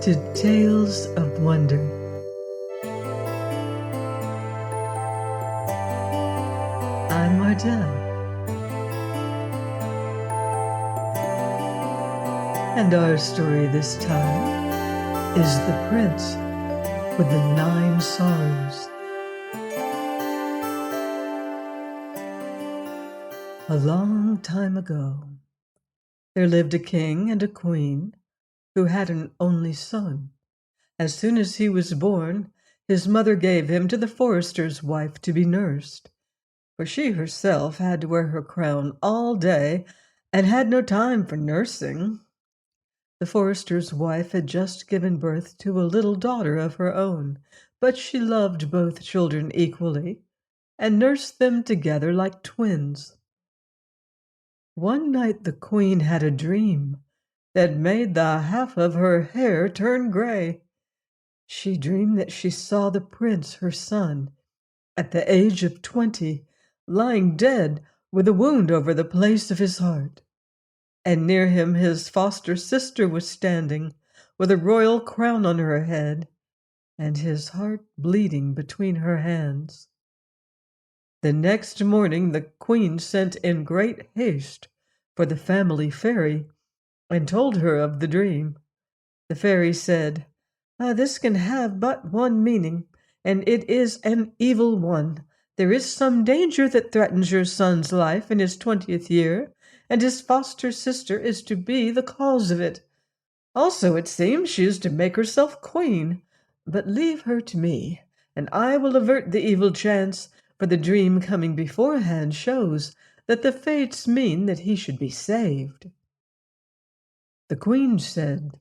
to Tales of Wonder. I'm Martell, and our story this time is The Prince with the 9 Sorrows. A long time ago, there lived a king and a queen who had an only son. As soon as he was born, his mother gave him to the forester's wife to be nursed, for she herself had to wear her crown all day and had no time for nursing. The forester's wife had just given birth to a little daughter of her own, but she loved both children equally and nursed them together like twins. One night the queen had a dream that made the half of her hair turn gray. She dreamed that she saw the prince, her son, at the age of 20, lying dead with a wound over the place of his heart. And near him his foster sister was standing, with a royal crown on her head, and his heart bleeding between her hands. The next morning the queen sent in great haste for the family fairy, and told her of the dream. The fairy said, "This can have but one meaning, and it is an evil one. There is some danger that threatens your son's life in his 20th year, and his foster sister is to be the cause of it. Also, it seems she is to make herself queen. But leave her to me, and I will avert the evil chance, for the dream coming beforehand shows that the fates mean that he should be saved." The queen said,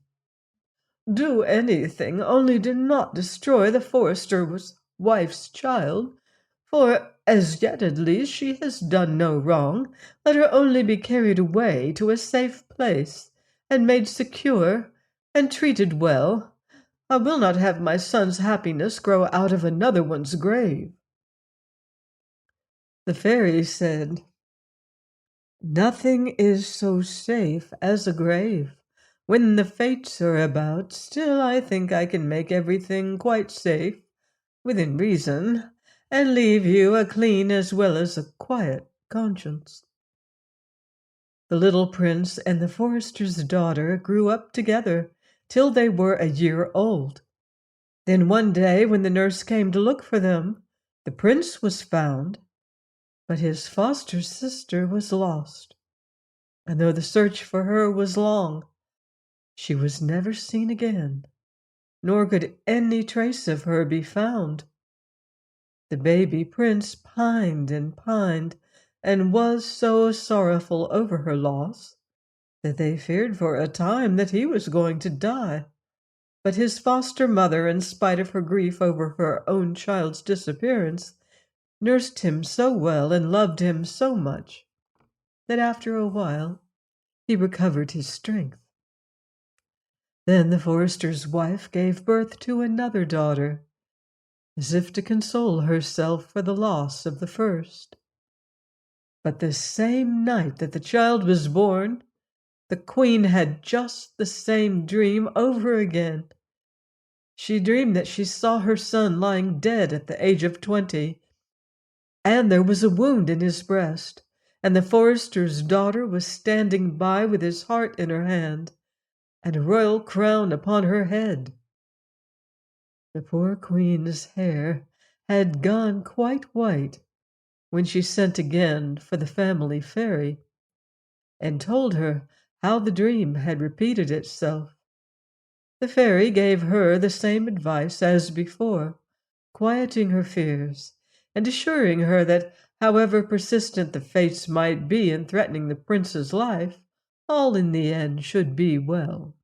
"Do anything, only do not destroy the forester's wife's child, for as yet at least she has done no wrong. Let her only be carried away to a safe place, and made secure, and treated well. I will not have my son's happiness grow out of another one's grave." The fairy said, "Nothing is so safe as a grave. When the fates are about, still I think I can make everything quite safe, within reason, and leave you a clean as well as a quiet conscience." The little prince and the forester's daughter grew up together till they were a year old. Then one day when the nurse came to look for them, the prince was found, but his foster sister was lost. And though the search for her was long, she was never seen again, nor could any trace of her be found. The baby prince pined and was so sorrowful over her loss that they feared for a time that he was going to die. But his foster mother, in spite of her grief over her own child's disappearance, nursed him so well and loved him so much that after a while he recovered his strength. Then the forester's wife gave birth to another daughter, as if to console herself for the loss of the first. But the same night that the child was born, the queen had just the same dream over again. She dreamed that she saw her son lying dead at the age of 20, and there was a wound in his breast, and the forester's daughter was standing by with his heart in her hand, and a royal crown upon her head. The poor queen's hair had gone quite white when she sent again for the family fairy, and told her how the dream had repeated itself. The fairy gave her the same advice as before, quieting her fears, and assuring her that however persistent the fates might be in threatening the prince's life, all in the end should be well.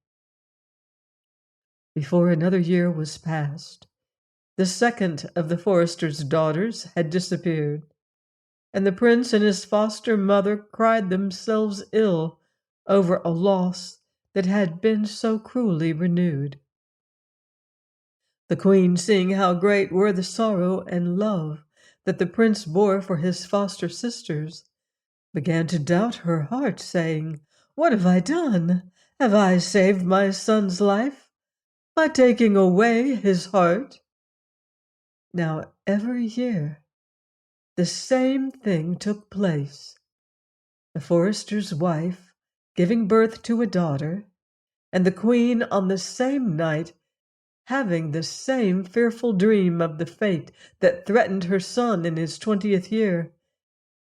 Before another year was past, the second of the forester's daughters had disappeared, and the prince and his foster mother cried themselves ill over a loss that had been so cruelly renewed. The queen, seeing how great were the sorrow and love that the prince bore for his foster sisters, began to doubt her heart, saying, "What have I done? Have I saved my son's life? by taking away his heart. Now, every year, the same thing took place. The forester's wife giving birth to a daughter, and the queen on the same night having the same fearful dream of the fate that threatened her son in his 20th year.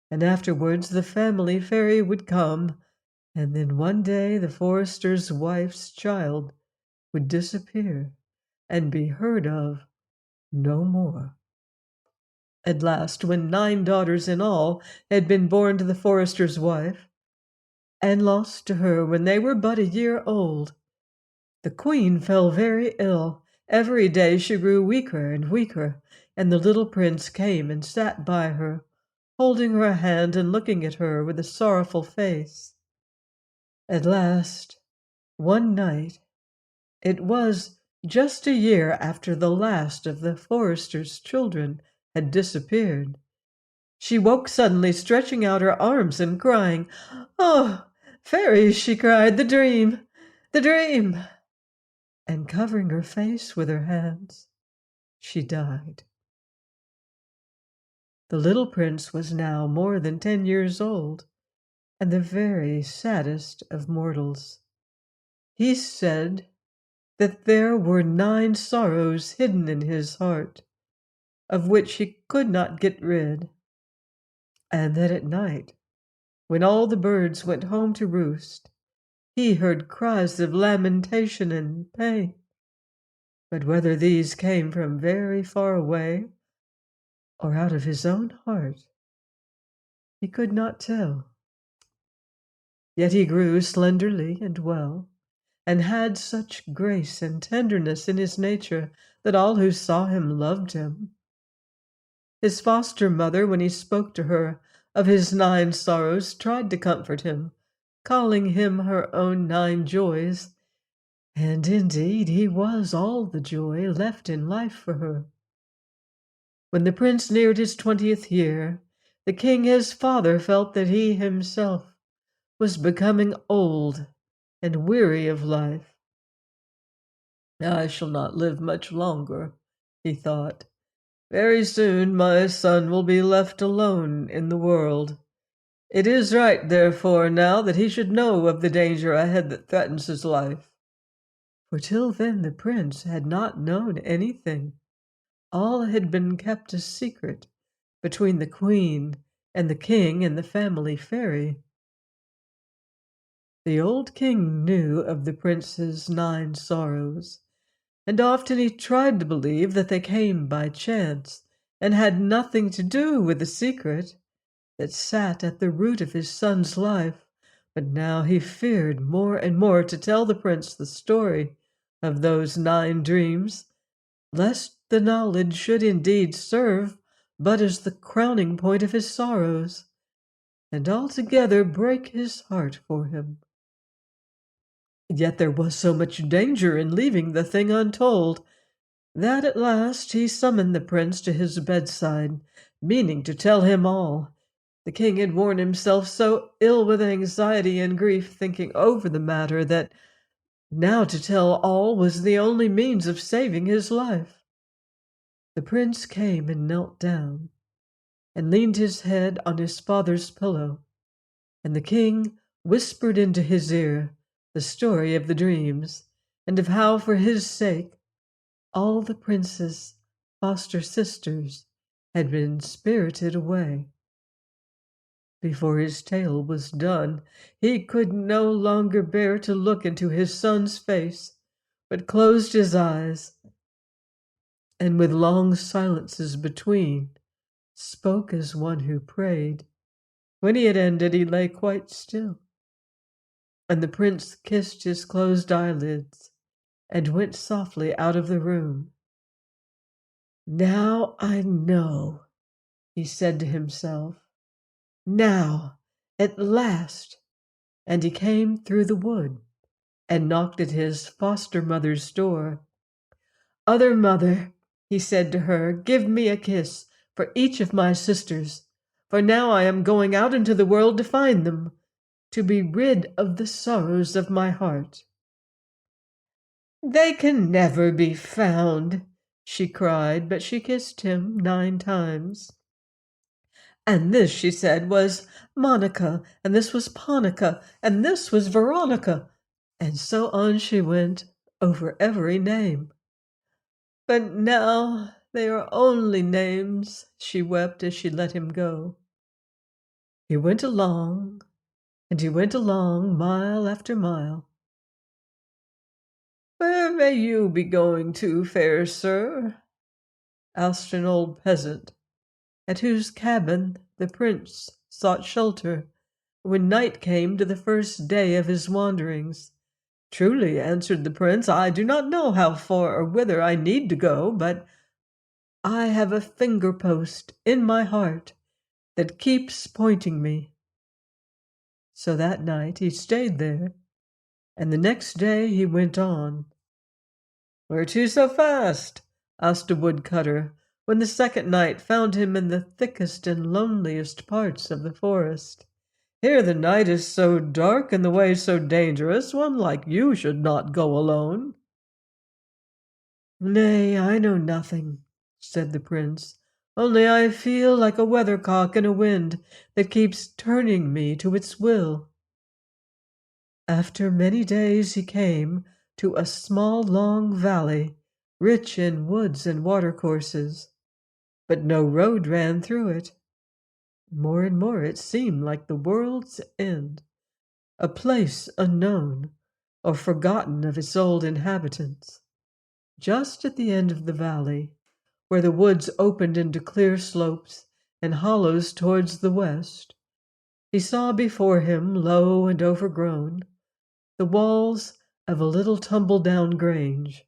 And afterwards the family fairy would come, and then one day the forester's wife's child would disappear and be heard of no more. At last, when 9 daughters in all had been born to the forester's wife, and lost to her when they were but a year old, the queen fell very ill. Every day she grew weaker and weaker, and the little prince came and sat by her, holding her hand and looking at her with a sorrowful face. At last, one night, it was just a year after the last of the forester's children had disappeared, she woke suddenly, stretching out her arms and crying, "Oh, fairies!" she cried, "the dream! The dream!" And covering her face with her hands, she died. The little prince was now more than 10 years old, and the very saddest of mortals. He said that there were 9 sorrows hidden in his heart, of which he could not get rid, and that at night, when all the birds went home to roost, he heard cries of lamentation and pain. But whether these came from very far away or out of his own heart, he could not tell. Yet he grew slenderly and well, and had such grace and tenderness in his nature that all who saw him loved him. His foster mother, when he spoke to her of his 9 sorrows, tried to comfort him, calling him her own 9 joys, and indeed he was all the joy left in life for her. When the prince neared his 20th year, the king his father felt that he himself was becoming old and weary of life. "I shall not live much longer," he thought. "Very soon my son will be left alone in the world. It is right, therefore, now that he should know of the danger ahead that threatens his life." For till then the prince had not known anything. All had been kept a secret between the queen and the king and the family fairy. The old king knew of the prince's 9 sorrows, and often he tried to believe that they came by chance and had nothing to do with the secret that sat at the root of his son's life. But now he feared more and more to tell the prince the story of those 9 dreams, lest the knowledge should indeed serve but as the crowning point of his sorrows, and altogether break his heart for him. Yet there was so much danger in leaving the thing untold, that at last he summoned the prince to his bedside, meaning to tell him all. The king had worn himself so ill with anxiety and grief thinking over the matter that now to tell all was the only means of saving his life. The prince came and knelt down, and leaned his head on his father's pillow, and the king whispered into his ear the story of the dreams, and of how for his sake all the prince's foster sisters had been spirited away. Before his tale was done, he could no longer bear to look into his son's face, but closed his eyes, and with long silences between, spoke as one who prayed. When he had ended, he lay quite still, and the prince kissed his closed eyelids and went softly out of the room. "Now I know," he said to himself. "Now, at last." And he came through the wood and knocked at his foster mother's door. "Other mother," he said to her, "give me a kiss for each of my sisters, for now I am going out into the world to find them, to be rid of the sorrows of my heart." "They can never be found," she cried, but she kissed him 9 times. And this, she said, was Monica, and this was Ponica, and this was Veronica. And so on she went, over every name. But now they are only names, she wept as she let him go. He went along, and he went along, mile after mile. "Where may you be going to, fair sir?" asked an old peasant, at whose cabin the prince sought shelter when night came to the first day of his wanderings. "Truly," answered the prince, "I do not know how far or whither I need to go, but I have a finger post in my heart that keeps pointing me." So that night he stayed there, and the next day he went on. "Where to so fast?" asked a woodcutter, when the second night found him in the thickest and loneliest parts of the forest. "Here the night is so dark and the way so dangerous, one like you should not go alone." "Nay, I know nothing," said the prince, "only I feel like a weathercock in a wind that keeps turning me to its will." After many days he came to a small long valley, rich in woods and watercourses, but no road ran through it. More and more it seemed like the world's end, a place unknown or forgotten of its old inhabitants. Just at the end of the valley, where the woods opened into clear slopes and hollows towards the west, he saw before him, low and overgrown, the walls of a little tumble-down grange.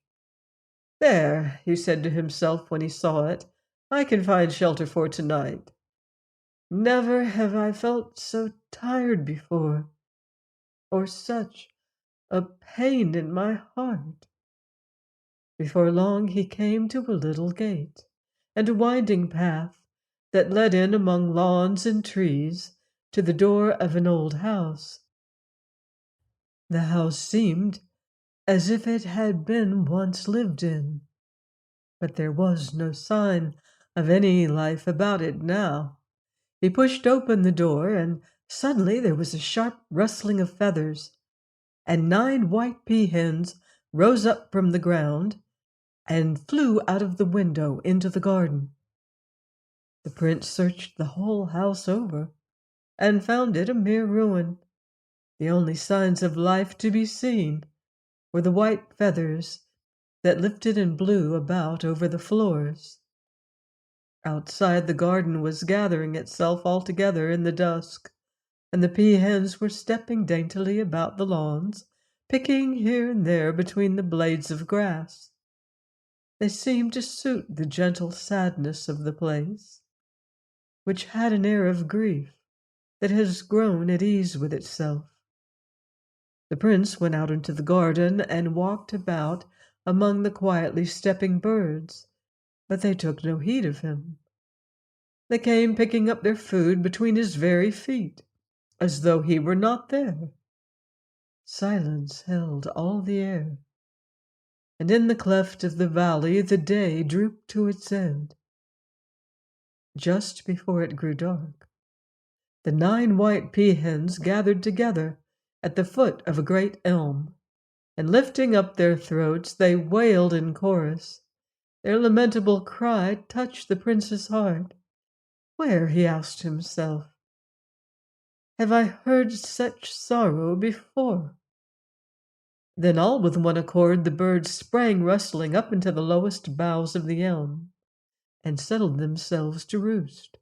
"There," he said to himself when he saw it, "I can find shelter for tonight. Never have I felt so tired before, or such a pain in my heart." Before long he came to a little gate and a winding path that led in among lawns and trees to the door of an old house. The house seemed as if it had been once lived in, but there was no sign of any life about it now. He pushed open the door, and suddenly there was a sharp rustling of feathers, and 9 white peahens rose up from the ground and flew out of the window into the garden. The prince searched the whole house over and found it a mere ruin. The only signs of life to be seen were the white feathers that lifted and blew about over the floors. Outside, the garden was gathering itself all together in the dusk, and the peahens were stepping daintily about the lawns, picking here and there between the blades of grass. They seemed to suit the gentle sadness of the place, which had an air of grief that has grown at ease with itself. The prince went out into the garden and walked about among the quietly stepping birds, but they took no heed of him. They came picking up their food between his very feet, as though he were not there. Silence held all the air, and in the cleft of the valley the day drooped to its end. Just before it grew dark, the 9 white peahens gathered together at the foot of a great elm, and lifting up their throats, they wailed in chorus. Their lamentable cry touched the prince's heart. Where, he asked himself, have I heard such sorrow before? Then all with one accord the birds sprang rustling up into the lowest boughs of the elm and settled themselves to roost.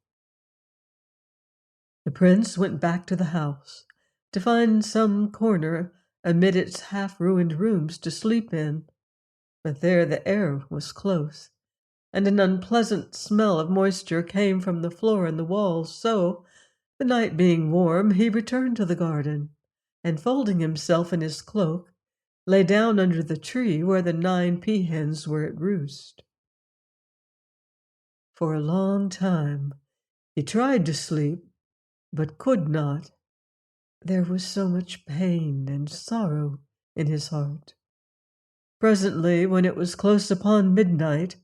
The prince went back to the house to find some corner amid its half-ruined rooms to sleep in, but there the air was close, and an unpleasant smell of moisture came from the floor and the walls, so, the night being warm, he returned to the garden, and folding himself in his cloak, lay down under the tree where the 9 peahens were at roost. For a long time he tried to sleep, but could not. There was so much pain and sorrow in his heart. Presently, when it was close upon midnight,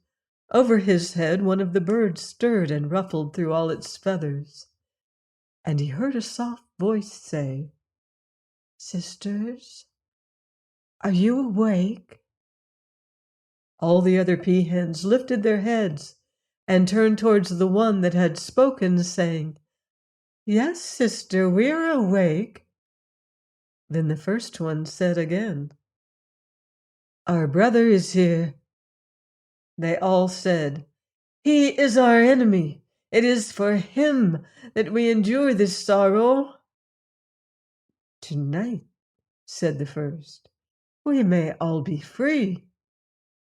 over his head one of the birds stirred and ruffled through all its feathers, and he heard a soft voice say, "Sisters, are you awake?" All the other peahens lifted their heads and turned towards the one that had spoken, saying, "Yes, sister, we're awake." Then the first one said again, "Our brother is here." They all said, "He is our enemy. It is for him that we endure this sorrow." "Tonight," said the first, "we may all be free."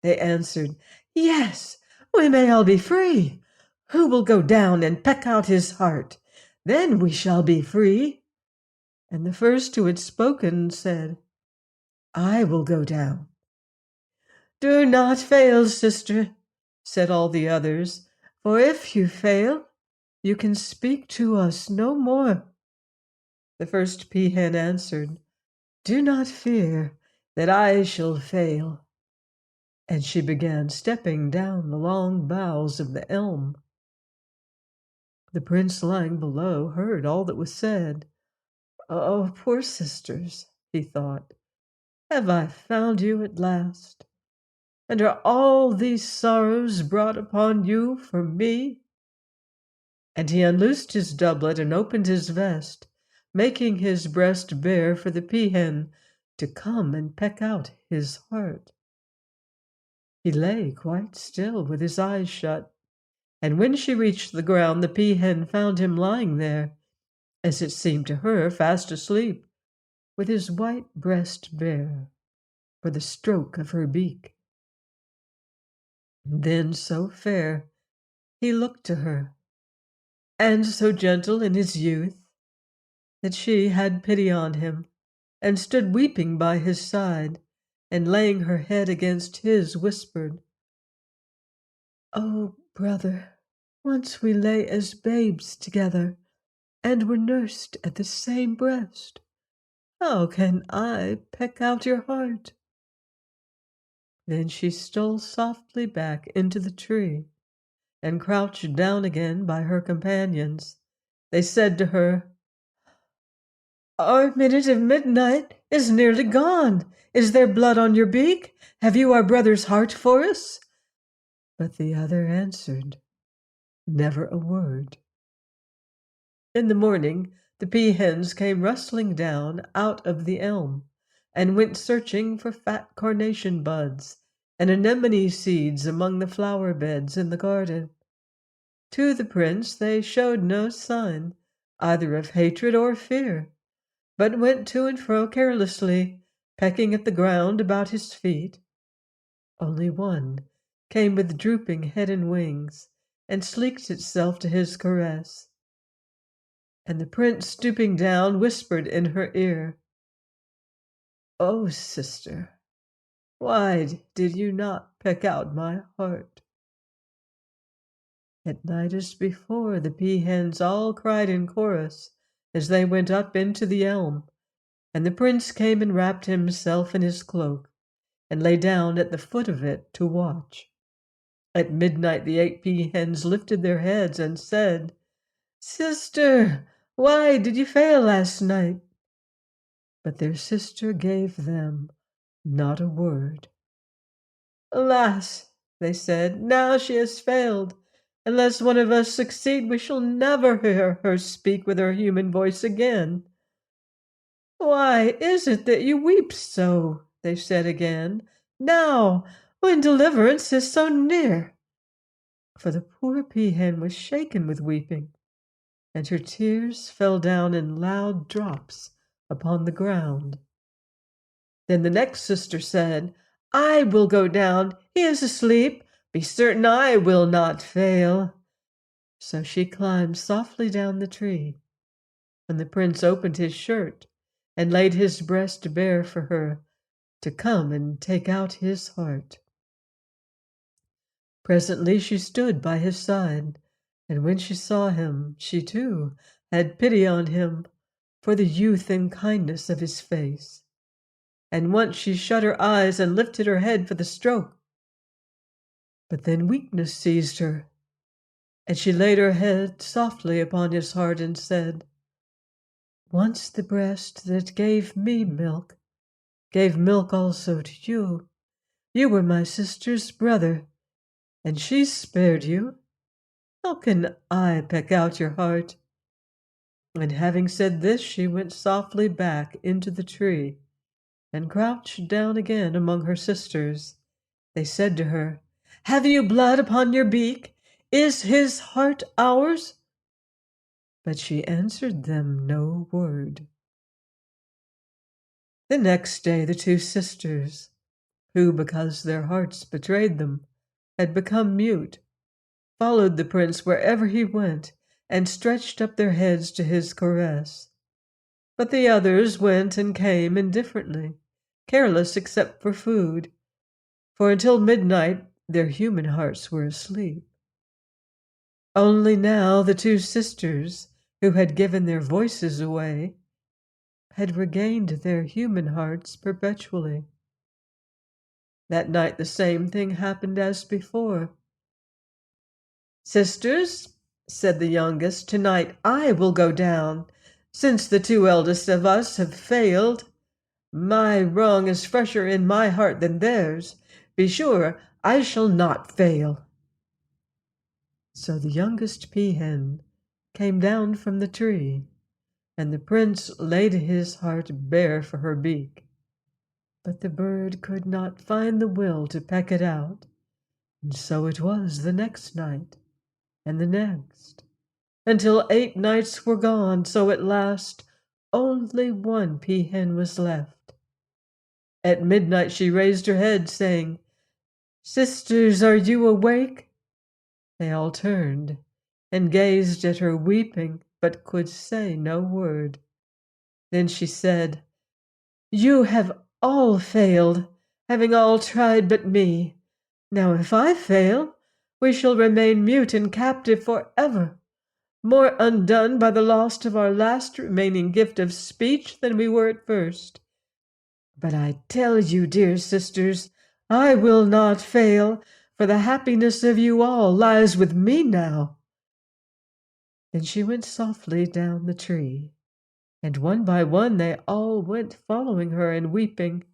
They answered, "Yes, we may all be free. Who will go down and peck out his heart? Then we shall be free." And the first who had spoken said, "I will go down." "Do not fail, sister," said all the others, "for if you fail, you can speak to us no more." The first peahen answered, "Do not fear that I shall fail." And she began stepping down the long boughs of the elm. The prince lying below heard all that was said. "Oh, poor sisters," he thought, "have I found you at last? And are all these sorrows brought upon you for me?" And he unloosed his doublet and opened his vest, making his breast bare for the peahen to come and peck out his heart. He lay quite still with his eyes shut, and when she reached the ground, the peahen found him lying there, as it seemed to her, fast asleep, with his white breast bare for the stroke of her beak. Then so fair he looked to her, and so gentle in his youth, that she had pity on him, and stood weeping by his side, and laying her head against his, whispered, "Oh, brother, once we lay as babes together, and were nursed at the same breast. How can I peck out your heart?" Then she stole softly back into the tree, and crouched down again by her companions. They said to her, "Our minute of midnight is nearly gone. Is there blood on your beak? Have you our brother's heart for us?" But the other answered never a word. In the morning the peahens came rustling down out of the elm, and went searching for fat carnation buds and anemone seeds among the flower beds in the garden. To the prince they showed no sign either of hatred or fear, but went to and fro carelessly, pecking at the ground about his feet. Only one came with drooping head and wings, and sleeked itself to his caress. And the prince, stooping down, whispered in her ear, "Oh, sister, why did you not peck out my heart?" At night as before, the peahens all cried in chorus as they went up into the elm, and the prince came and wrapped himself in his cloak, and lay down at the foot of it to watch. At midnight the 8 peahens lifted their heads and said, "Sister, why did you fail last night?" But their sister gave them not a word. "Alas," they said, "now she has failed. Unless one of us succeed, we shall never hear her speak with her human voice again." "Why is it that you weep so?" they said again, "now, when deliverance is so near?" For the poor peahen was shaken with weeping, and her tears fell down in loud drops upon the ground. Then the next sister said, "I will go down. He is asleep. Be certain I will not fail." So she climbed softly down the tree, and the prince opened his shirt and laid his breast bare for her to come and take out his heart. Presently she stood by his side, and when she saw him, she too had pity on him for the youth and kindness of his face. and once she shut her eyes and lifted her head for the stroke. But then weakness seized her, and she laid her head softly upon his heart and said, "Once the breast that gave me milk gave milk also to you. You were my sister's brother, and she spared you. How can I peck out your heart?" And having said this, she went softly back into the tree and crouched down again among her sisters. They said to her, "Have you blood upon your beak? Is his heart ours?" But she answered them no word. The next day the two sisters, who, because their hearts betrayed them, had become mute, followed the prince wherever he went and stretched up their heads to his caress. But the others went and came indifferently, careless except for food, for until midnight their human hearts were asleep. Only now the two sisters, who had given their voices away, had regained their human hearts perpetually. That night the same thing happened as before. "Sisters," said the youngest, "tonight I will go down, since the two eldest of us have failed. My wrong is fresher in my heart than theirs. Be sure I shall not fail." So the youngest peahen came down from the tree, and the prince laid his heart bare for her beak. But the bird could not find the will to peck it out, and so it was the next night, and the next, until 8 nights were gone, so at last only one peahen was left. At midnight she raised her head, saying, "Sisters, are you awake?" They all turned and gazed at her, weeping, but could say no word. Then she said, "You have all failed, having all tried but me. Now if I fail, we shall remain mute and captive forever, more undone by the loss of our last remaining gift of speech than we were at first. But I tell you, dear sisters, I will not fail, for the happiness of you all lies with me now." Then she went softly down the tree, and one by one they all went following her and weeping,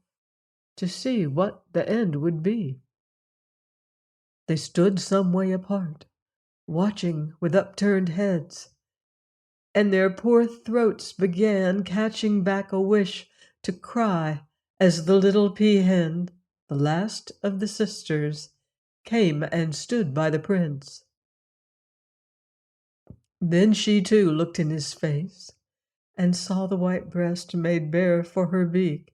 to see what the end would be. They stood some way apart, watching with upturned heads, and their poor throats began catching back a wish to cry as the little peahen, the last of the sisters, came and stood by the prince. Then she too looked in his face and saw the white breast made bare for her beak,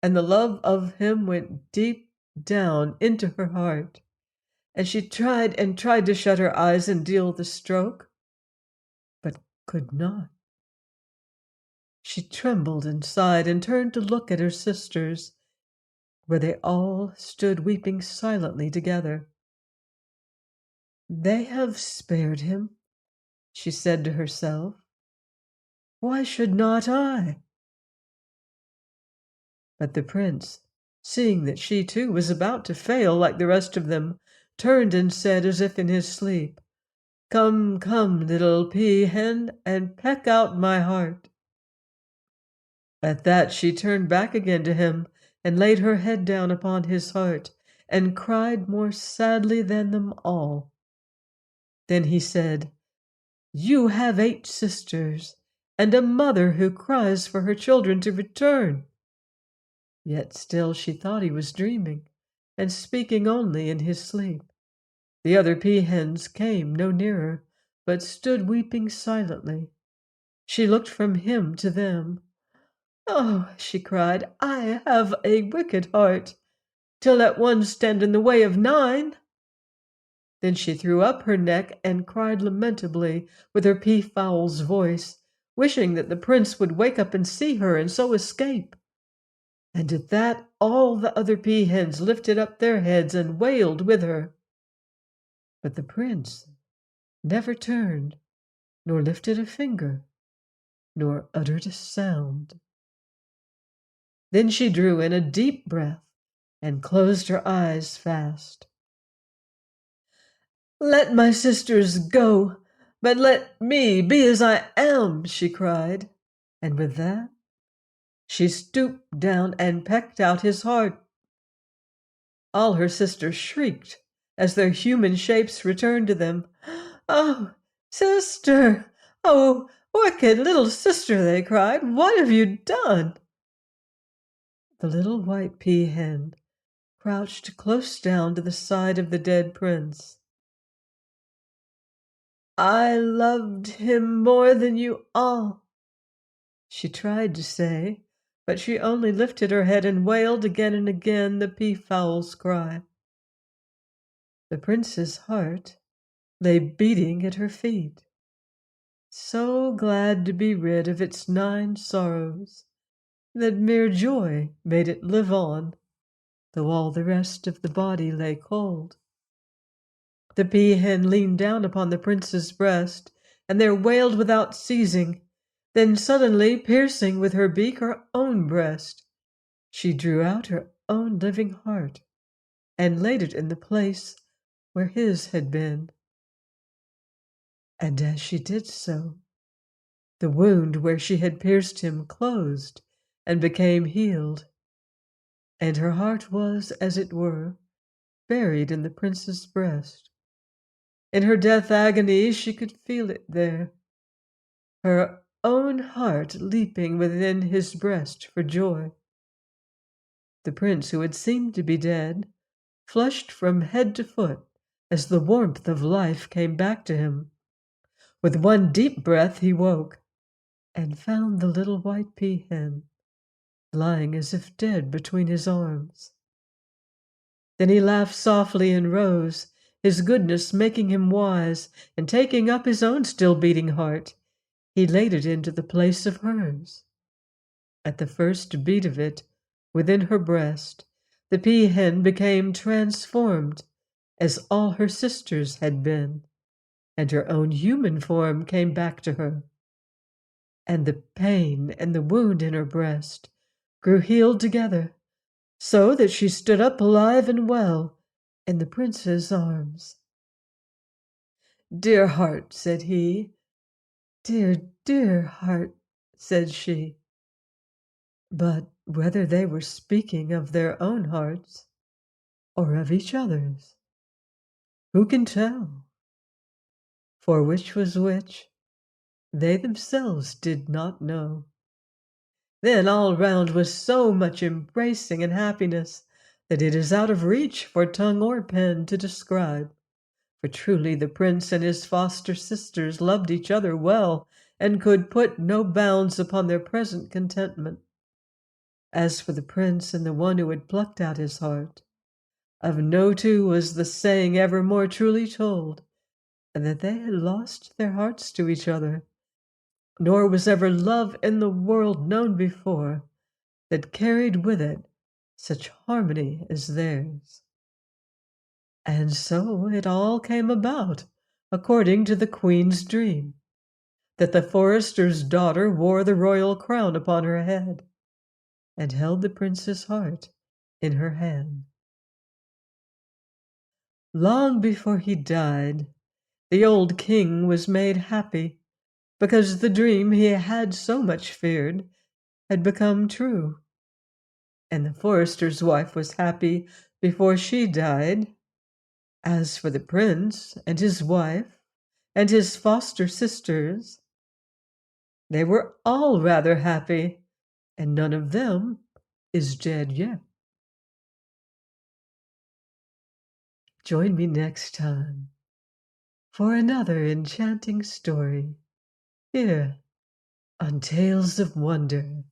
and the love of him went deep down into her heart, and she tried and tried to shut her eyes and deal the stroke, but could not. She trembled and sighed and turned to look at her sisters, where they all stood weeping silently together. "They have spared him," she said to herself. "Why should not I?" But the prince, seeing that she too was about to fail like the rest of them, turned and said, as if in his sleep, "Come, come, little peahen, and peck out my heart." At that she turned back again to him and laid her head down upon his heart and cried more sadly than them all. Then he said, "You have 8 sisters, and a mother who cries for her children to return." Yet still she thought he was dreaming, and speaking only in his sleep. The other peahens came no nearer, but stood weeping silently. She looked from him to them. "Oh," she cried, "I have a wicked heart, to let one stand in the way of 9." Then she threw up her neck and cried lamentably with her peafowl's voice, wishing that the prince would wake up and see her and so escape. And at that all the other peahens lifted up their heads and wailed with her. But the prince never turned, nor lifted a finger, nor uttered a sound. Then she drew in a deep breath and closed her eyes fast. "Let my sisters go, but let me be as I am," she cried. And with that, she stooped down and pecked out his heart. All her sisters shrieked as their human shapes returned to them. "Oh, sister! Oh, wicked little sister!" they cried. "What have you done?" The little white peahen crouched close down to the side of the dead prince. "I loved him more than you all," she tried to say, but she only lifted her head and wailed again and again the peafowl's cry. The prince's heart lay beating at her feet, so glad to be rid of its 9 sorrows that mere joy made it live on, though all the rest of the body lay cold. The peahen leaned down upon the prince's breast, and there wailed without ceasing. Then suddenly, piercing with her beak her own breast, she drew out her own living heart and laid it in the place where his had been. And as she did so, the wound where she had pierced him closed and became healed, and her heart was, as it were, buried in the prince's breast. In her death agony she could feel it there, her own heart leaping within his breast for joy. The prince, who had seemed to be dead, flushed from head to foot as the warmth of life came back to him. With one deep breath he woke and found the little white peahen lying as if dead between his arms. Then he laughed softly and rose, his goodness making him wise, and taking up his own still beating heart, he laid it into the place of hers. At the first beat of it, within her breast, the peahen became transformed, as all her sisters had been, and her own human form came back to her. And the pain and the wound in her breast grew healed together, so that she stood up alive and well in the prince's arms. "Dear heart," said he. "Dear, dear heart," said she. But whether they were speaking of their own hearts or of each other's, who can tell? For which was which, they themselves did not know. Then all round was so much embracing and happiness that it is out of reach for tongue or pen to describe. For truly the prince and his foster sisters loved each other well, and could put no bounds upon their present contentment. As for the prince and the one who had plucked out his heart, of no two was the saying ever more truly told, and that they had lost their hearts to each other, nor was ever love in the world known before that carried with it such harmony as theirs. And so it all came about according to the queen's dream, that the forester's daughter wore the royal crown upon her head and held the prince's heart in her hand. Long before he died, the old king was made happy because the dream he had so much feared had become true. And the forester's wife was happy before she died. As for the prince and his wife and his foster sisters, they were all rather happy, and none of them is dead yet. Join me next time for another enchanting story here on Tales of Wonder.